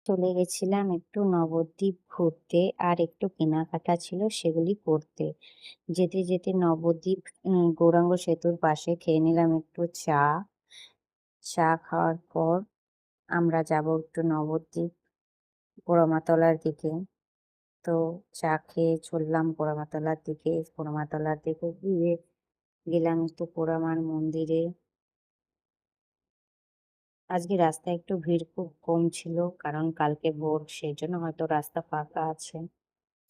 চলে গেছিলাম একটু নবদ্বীপ ঘুরতে, আর একটু কেনাকাটা ছিল সেগুলি করতে। যেতে যেতে নবদ্বীপ গৌরাঙ্গ সেতুর পাশে খেয়ে নিলাম একটু চা। চা খাওয়ার পর আমরা যাব একটু নবদ্বীপ পোড়ামাতলার দিকে। তো চা খেয়ে চললাম পোড়ামাতলার দিকে। পোড়ামাতলার দিকে গিয়ে গেলাম একটু পোড়ামার মন্দিরে। আজকে রাস্তায় একটু ভিড় খুব কম ছিল, কারণ কালকে ভোর, সেই জন্য হয়তো রাস্তা ফাঁকা আছে।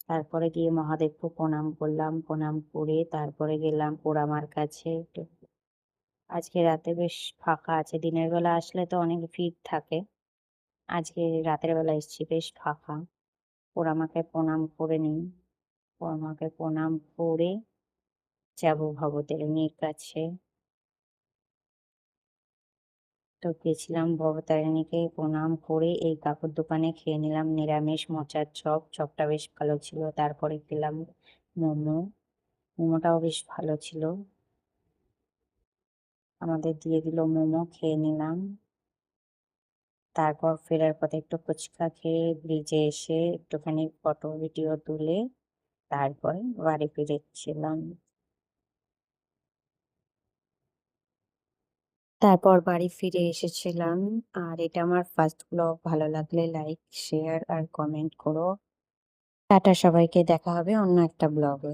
তারপরে গিয়ে মহাদেবকে প্রণাম করলাম, প্রণাম করে তারপরে গেলাম পোড়ামার কাছে একটু। আজকে রাতে বেশ ফাঁকা আছে, দিনের বেলা আসলে তো অনেক ভিড় থাকে। আজকে রাতের বেলা এসেছি, বেশ ফাঁকা। পোড়ামাকে প্রণাম করে নিই। পোড়ামাকে প্রণাম করে যাবো ভবতারিণীর কাছে। তো গেছিলাম ভবতারিণীকে প্রণাম করে এই কাকুর দোকানে খেয়ে নিলাম নিরামিষ মোচার চপ। চপটা বেশ ভালো ছিল। তারপরে খেলাম মোমো। মোমোটাও বেশ ভালো ছিল। আমাদের দিয়ে দিল মোমো, খেয়ে নিলাম। তারপর ফেরার পথে একটু ফুচকা খেয়ে ব্রিজে এসে একটুখানি ফটো ভিডিও তুলে তারপরে বাড়ি ফিরেছিলাম। তারপর বাড়ি ফিরে এসেছিলাম। আর এটা আমার ফার্স্ট ব্লগ। ভালো লাগলে লাইক, শেয়ার আর কমেন্ট করো। টাটা সবাইকে, দেখা হবে অন্য একটা ব্লগে।